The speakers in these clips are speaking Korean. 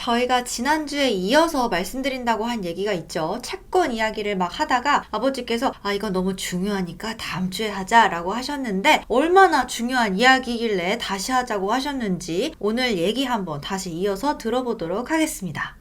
저희가 지난주에 이어서 말씀드린다고 한 얘기가 있죠. 채권 이야기를 막 하다가 아버지께서 이건 너무 중요하니까 다음 주에 하자라고 하셨는데 얼마나 중요한 이야기길래 다시 하자고 하셨는지 오늘 얘기 한번 다시 이어서 들어보도록 하겠습니다.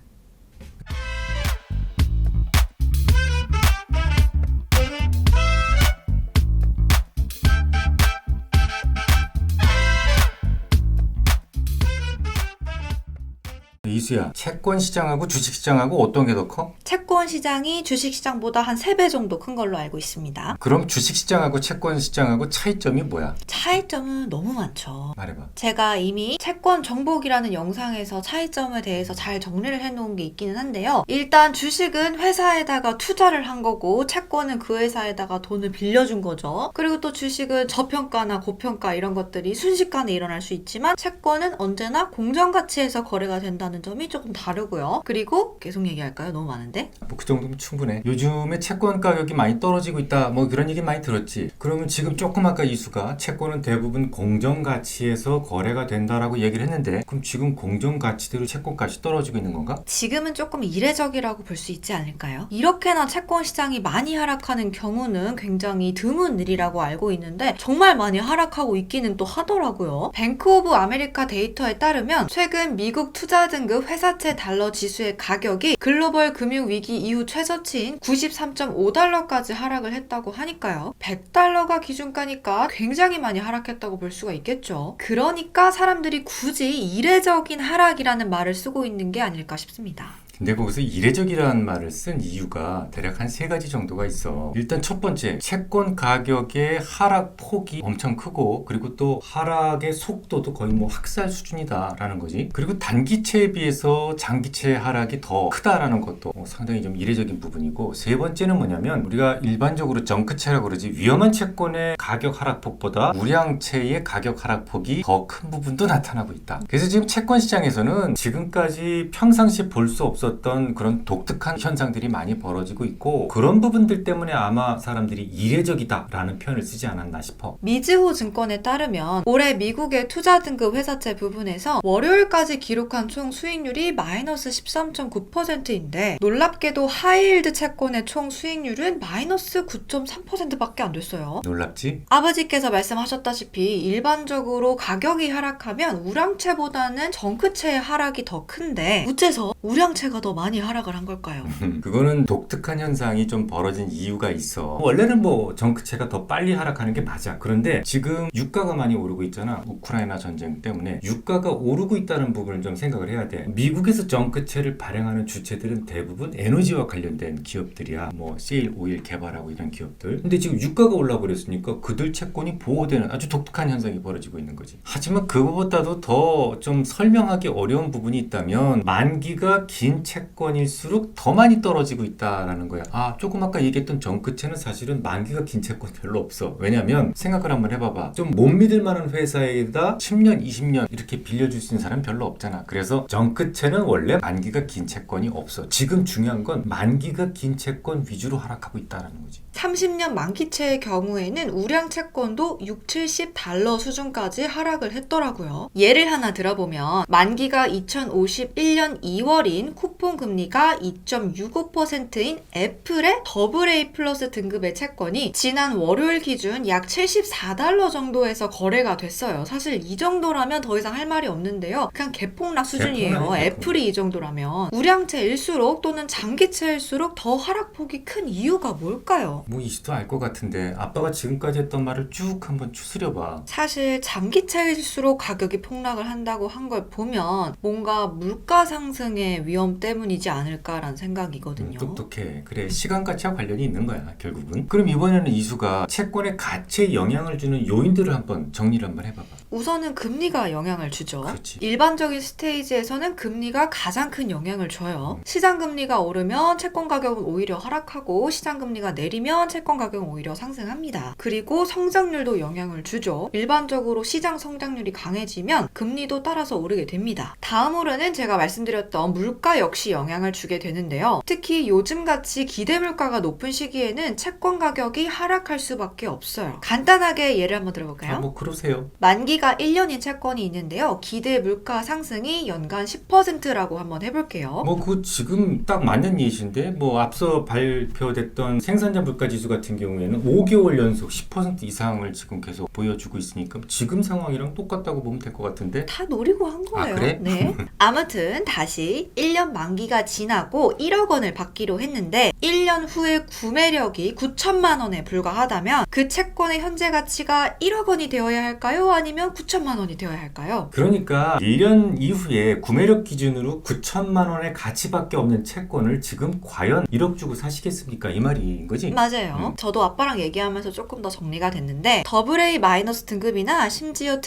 이수야, 채권 시장하고 주식 시장하고 어떤 게 더 커? 채권 시장이 주식 시장보다 한 3배 정도 큰 걸로 알고 있습니다. 그럼 주식 시장하고 채권 시장하고 차이점이 뭐야? 차이점은 너무 많죠. 말해봐. 제가 이미 채권 정복이라는 영상에서 차이점에 대해서 잘 정리를 해놓은 게 있기는 한데요. 일단 주식은 회사에다가 투자를 한 거고 채권은 그 회사에다가 돈을 빌려준 거죠. 그리고 또 주식은 저평가나 고평가 이런 것들이 순식간에 일어날 수 있지만 채권은 언제나 공정가치에서 거래가 된다는 점이 조금 다르고요. 그리고 계속 얘기할까요? 너무 많은데? 뭐 그 정도면 충분해. 요즘에 채권 가격이 많이 떨어지고 있다. 뭐 그런 얘기 많이 들었지. 그러면 지금 조금 아까 이수가 채권은 대부분 공정가치에서 거래가 된다라고 얘기를 했는데 그럼 지금 공정가치대로 채권값이 떨어지고 있는 건가? 지금은 조금 이례적이라고 볼 수 있지 않을까요? 이렇게나 채권 시장이 많이 하락하는 경우는 굉장히 드문 일이라고 알고 있는데 정말 많이 하락하고 있기는 또 하더라고요. 뱅크 오브 아메리카 데이터에 따르면 최근 미국 투자 등급 회사채 달러 지수의 가격이 글로벌 금융위기 이후 최저치인 93.5달러까지 하락을 했다고 하니까요. 100달러가 기준가니까 굉장히 많이 하락했다고 볼 수가 있겠죠. 그러니까 사람들이 굳이 이례적인 하락이라는 말을 쓰고 있는 게 아닐까 싶습니다. 근데 거기서 이례적이라는 말을 쓴 이유가 대략 한 3가지 정도가 있어. 일단 첫 번째, 채권 가격의 하락 폭이 엄청 크고 그리고 또 하락의 속도도 거의 뭐 학살 수준이다라는 거지. 그리고 단기채에 비해서 장기채 하락이 더 크다라는 것도 상당히 좀 이례적인 부분이고, 세 번째는 뭐냐면 우리가 일반적으로 정크채라고 그러지 위험한 채권의 가격 하락폭보다 우량채의 가격 하락폭이 더 큰 부분도 나타나고 있다. 그래서 지금 채권 시장에서는 지금까지 평상시 볼 수 없었던 그런 독특한 현상들이 많이 벌어지고 있고, 그런 부분들 때문에 아마 사람들이 이례적이다라는 표현을 쓰지 않았나 싶어. 미즈호 증권에 따르면 올해 미국의 투자 등급 회사채 부분에서 월요일까지 기록한 총 수익률이 마이너스 13.9%인데 놀랍게도 하이힐드 채권의 총 수익률은 마이너스 9.3%밖에 안 됐어요. 놀랍지? 아버지께서 말씀하셨다시피 일반적으로 가격이 하락하면 우량채보다는 정크채의 하락이 더 큰데 어째서 우량채가 더 많이 하락을 한 걸까요? 그거는 독특한 현상이 좀 벌어진 이유가 있어. 원래는 뭐 정크채가 더 빨리 하락하는 게 맞아. 그런데 지금 유가가 많이 오르고 있잖아. 우크라이나 전쟁 때문에 유가가 오르고 있다는 부분을 좀 생각을 해야 돼. 미국에서 정크채를 발행하는 주체들은 대부분 에너지와 관련된 기업들이야. 뭐 세일 오일 개발하고 이런 기업들. 근데 지금 유가가 올라 버렸으니까 그들 채권이 보호되는 아주 독특한 현상이 벌어지고 있는 거지. 하지만 그거보다도 더 좀 설명하기 어려운 부분이 있다면 만기가 긴 채권일수록 더 많이 떨어지고 있다라는 거야. 조금 아까 얘기했던 정크채는 사실은 만기가 긴 채권 별로 없어. 왜냐면 생각을 한번 해봐봐. 좀 못 믿을 만한 회사에다 10년, 20년 이렇게 빌려줄 수 있는 사람 별로 없잖아. 그래서 정크채는 원래 만기가 긴 채권이 없어. 지금 중요한 건 만기가 긴 채권 위주로 하락하고 있다는 거지. 30년 만기채의 경우에는 우량 채권도 60-70달러 수준까지 하락을 했더라고요. 예를 하나 들어보면 만기가 2051년 2월인 쿠폰 금리가 2.65%인 애플의 AA 플러스 등급의 채권이 지난 월요일 기준 약 74달러 정도에서 거래가 됐어요. 사실 이 정도라면 더 이상 할 말이 없는데요. 그냥 개폭락 수준이에요. 애플이 이 정도라면. 우량채일수록 또는 장기채일수록 더 하락폭이 큰 이유가 뭘까요? 뭐 이수도 알 것 같은데 아빠가 지금까지 했던 말을 쭉 한번 추스려봐. 사실 장기채일수록 가격이 폭락을 한다고 한 걸 보면 뭔가 물가 상승의 위험 때문이지 않을까라는 생각이거든요. 똑똑해. 그래, 시간 가치와 관련이 있는 거야 결국은. 그럼 이번에는 이수가 채권의 가치에 영향을 주는 요인들을 한번 정리를 한번 해봐봐. 우선은 금리가 영향을 주죠. 그렇지. 일반적인 스테이지에서는 금리가 가장 큰 영향을 줘요. 시장 금리가 오르면 채권 가격은 오히려 하락하고 시장 금리가 내리면 채권 가격은 오히려 상승합니다. 그리고 성장률도 영향을 주죠. 일반적으로 시장 성장률이 강해지면 금리도 따라서 오르게 됩니다. 다음으로는 제가 말씀드렸던 물가 역시 역시 영향을 주게 되는데요. 특히 요즘같이 기대물가가 높은 시기에는 채권 가격이 하락할 수밖에 없어요. 간단하게 예를 한번 들어볼까요? 뭐 그러세요. 만기가 1년인 채권이 있는데요. 기대 물가 상승이 연간 10%라고 한번 해볼게요. 그 지금 딱 맞는 예시인데 앞서 발표됐던 생산자 물가 지수 같은 경우에는 5개월 연속 10% 이상을 지금 계속 보여주고 있으니까 지금 상황이랑 똑같다고 보면 될 것 같은데. 다 노리고 한 거예요. 그래? 네. 아무튼 다시 1년 만기가 지나고 1억 원을 받기로 했는데 1년 후에 구매력이 9천만 원에 불과하다면 그 채권의 현재 가치가 1억 원이 되어야 할까요? 아니면 9천만 원이 되어야 할까요? 그러니까 1년 이후에 구매력 기준으로 9천만 원의 가치밖에 없는 채권을 지금 과연 1억 주고 사시겠습니까? 이 말인 거지? 맞아요. 저도 아빠랑 얘기하면서 조금 더 정리가 됐는데 AA- 등급이나 심지어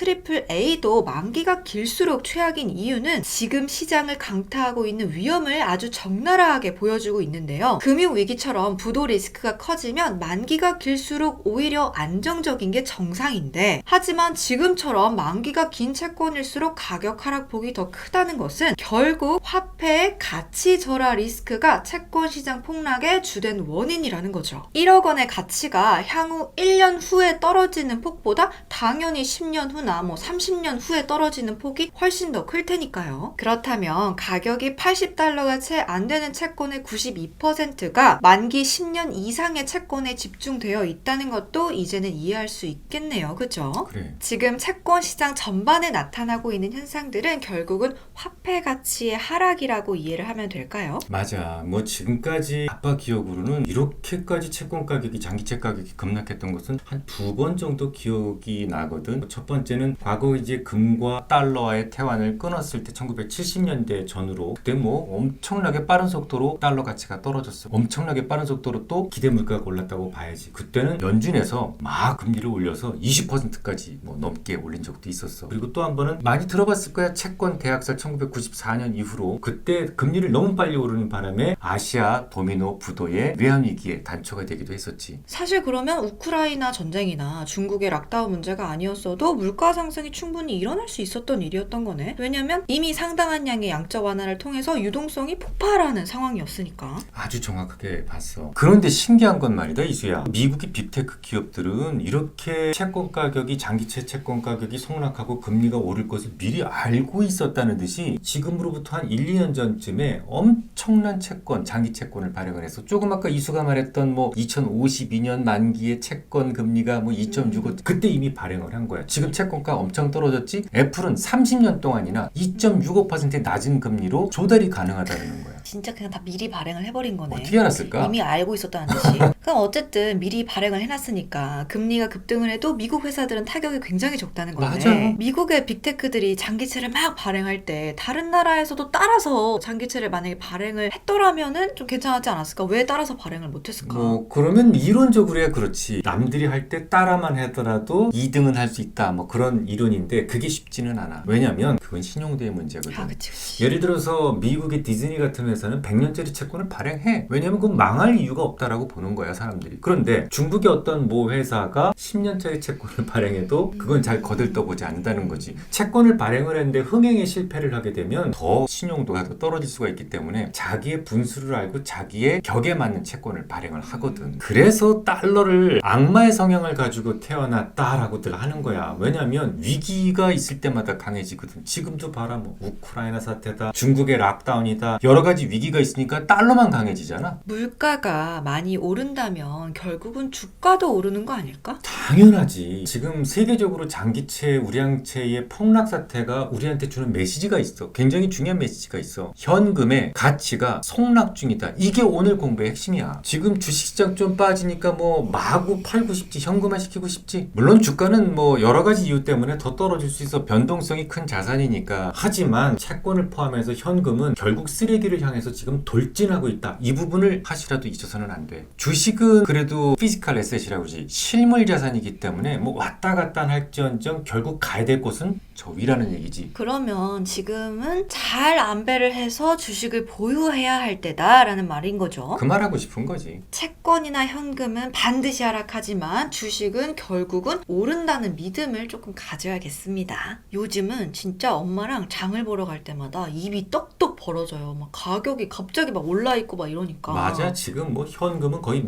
AAA도 만기가 길수록 최악인 이유는 지금 시장을 강타하고 있는 위험을 아주 적나라하게 보여주고 있는데요. 금융위기처럼 부도 리스크가 커지면 만기가 길수록 오히려 안정적인 게 정상인데, 하지만 지금처럼 만기가 긴 채권일수록 가격 하락폭이 더 크다는 것은 결국 화폐의 가치 절하 리스크가 채권 시장 폭락의 주된 원인이라는 거죠. 1억 원의 가치가 향후 1년 후에 떨어지는 폭보다 당연히 10년 후나 30년 후에 떨어지는 폭이 훨씬 더 클 테니까요. 그렇다면 가격이 $80가 채 안 되는 채권의 92%가 만기 10년 이상의 채권에 집중되어 있다는 것도 이제는 이해할 수 있겠네요. 그죠? 그래. 지금 채권 시장 전반에 나타나고 있는 현상들은 결국은 화폐 가치의 하락이라고 이해를 하면 될까요? 맞아. 지금까지 아빠 기억으로는 이렇게까지 채권 가격이 장기채 가격이 급락했던 것은 한 2번 정도 기억이 나거든. 첫 번째는 과거 이제 금과 달러와의 태환을 끊었을 때 1970년대 전후로 그때 엄청나게 빠른 속도로 달러 가치가 떨어졌어. 엄청나게 빠른 속도로 또 기대 물가가 올랐다고 봐야지. 그때는 연준에서 막 금리를 올려서 20%까지 넘게 올린 적도 있었어. 그리고 또 한 번은 많이 들어봤을 거야. 채권 대학살 1994년 이후로 그때 금리를 너무 빨리 오르는 바람에 아시아 도미노 부도의 외환 위기에 단초가 되기도 했었지. 사실 그러면 우크라이나 전쟁이나 중국의 락다운 문제가 아니었어도 물가 상승이 충분히 일어날 수 있었던 일이었던 거네. 왜냐면 이미 상당한 양의 양적 완화를 통해서 유동성이 폭발하는 상황이었으니까. 아주 정확하게 봤어. 그런데 신기한 건 말이다, 이수야. 미국의 빅테크 기업들은 이렇게 채권 가격이 장기채 채권 가격이 폭락하고 금리가 오를 것을 미리 알고 있었다는 듯이 지금으로부터 한 1, 2년 전쯤에 엄청난 채권, 장기 채권을 발행을 해서 조금 아까 이수가 말했던 2052년 만기의 채권 금리가 2.65 그때 이미 발행을 한 거야. 지금 채권가 엄청 떨어졌지? 애플은 30년 동안이나 2.65%의 낮은 금리로 조달이 가능하다는 거야. 진짜 그냥 다 미리 발행을 해버린 거네. 어떻게 알았을까? 이미 알고 있었다는 듯이. 그럼 어쨌든 미리 발행을 해놨으니까 금리가 급등을 해도 미국 회사들은 타격이 굉장히 적다는 건데, 맞아. 미국의 빅테크들이 장기채를 막 발행할 때 다른 나라에서도 따라서 장기채를 만약에 발행을 했더라면은 좀 괜찮았지 않았을까? 왜 따라서 발행을 못했을까? 그러면 이론적으로야 그렇지. 남들이 할 때 따라만 하더라도 2등은 할 수 있다. 그런 이론인데 그게 쉽지는 않아. 왜냐면 그건 신용도의 문제거든. 그치. 예를 들어서 미국의 디즈니 같은 회사는 100년짜리 채권을 발행해. 왜냐면 그건 망할 이유가 없다라고 보는 거야, 사람들이. 그런데 중국의 어떤 회사가 10년짜리 채권을 발행해도 그건 잘 거들떠보지 않는다는 거지. 채권을 발행을 했는데 흥행에 실패를 하게 되면 더 신용도가 더 떨어질 수가 있기 때문에 자기의 분수를 알고 자기의 격에 맞는 채권을 발행을 하거든. 그래서 달러를 악마의 성향을 가지고 태어났다라고들 하는 거야. 왜냐면 위기가 있을 때마다 강해지거든. 지금도 봐라. 우크라이나 사태다, 중국의 락다운이다, 여러 가지 위기가 있으니까 달러만 강해지잖아. 물가가 많이 오른다면 결국은 주가도 오르는 거 아닐까? 당연하지. 지금 세계적으로 장기채, 우량채의 폭락 사태가 우리한테 주는 메시지가 있어. 굉장히 중요한 메시지가 있어. 현금의 가치가 폭락 중이다. 이게 오늘 공부의 핵심이야. 지금 주식시장 좀 빠지니까 마구 팔고 싶지, 현금화 시키고 싶지. 물론 주가는 여러 가지 이유 때문에 더 떨어질 수 있어. 변동성이 큰 자산이니까. 하지만 채권을 포함해서 현금은 결국 쓰레기를 향해서 지금 돌진하고 있다. 이 부분을 하시라도 잊어서는 안 돼. 주식은 그래도 피지컬 에셋이라고 그러지. 실물 자산이기 때문에 왔다 갔다 할지언정 결국 가야 될 곳은 저 위라는 얘기지. 그러면 지금은 잘 안배를 해서 주식을 보유해야 할 때다라는 말인 거죠. 그 말하고 싶은 거지. 채권이나 현금은 반드시 하락하지만 주식은 결국은 오른다는 믿음을 조금 가져야겠습니다. 요즘은 진짜 엄마랑 장을 보러 갈 때마다 입이 떡떡 벌어져요. 막 가격이 갑자기 막 올라있고 막 이러니까. 맞아. 지금 뭐 현금은 거의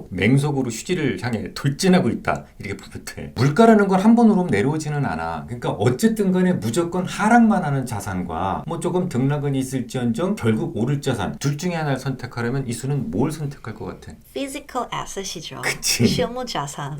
맹속으로 휴지를 향해 돌진하고 있다. 이렇게 보면 돼. 물가라는 건 한 번으로 내려오지는 않아. 그러니까 어쨌든 간에 무조건 하락만 하는 자산과 뭐 조금 등락은 있을지언정 결국 오를 자산 둘 중에 하나를 선택하려면 이수는 뭘 선택할 것 같아? Physical asset이죠. 그치. 실무 자산.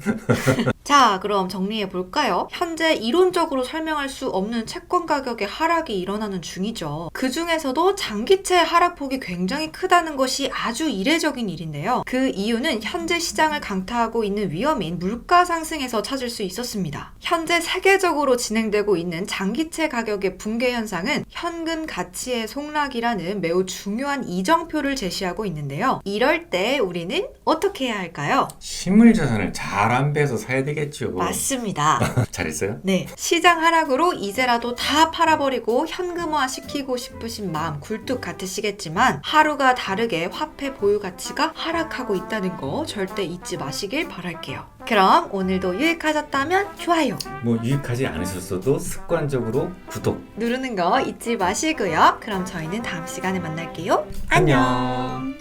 자, 그럼 정리해 볼까요? 현재 이론적으로 설명할 수 없는 채권 가격의 하락이 일어나는 중이죠. 그 중에서도 장기채 하락폭이 굉장히 크다는 것이 아주 이례적인 일인데요. 그 이유는 현재 시장을 강타하고 있는 위험인 물가 상승에서 찾을 수 있었습니다. 현재 세계적으로 진행되고 있는 장기채 가격의 붕괴 현상은 현금 가치의 속락이라는 매우 중요한 이정표를 제시하고 있는데요. 이럴 때 우리는 어떻게 해야 할까요? 실물 자산을 잘 안배해서 사야 되겠죠. 맞습니다. 잘했어요? 네, 시장 하락으로 이제라도 다 팔아버리고 현금화 시키고 싶으신 마음 굴뚝 같으시겠지만 하루가 다르게 화폐 보유 가치가 하락하고 있다는 거 절대 잊지 마시길 바랄게요. 그럼 오늘도 유익하셨다면 좋아요 뭐 유익하지 않으셨어도 습관적으로 구독. 누르는 거 잊지 마시고요. 그럼 저희는 다음 시간에 만날게요. 안녕.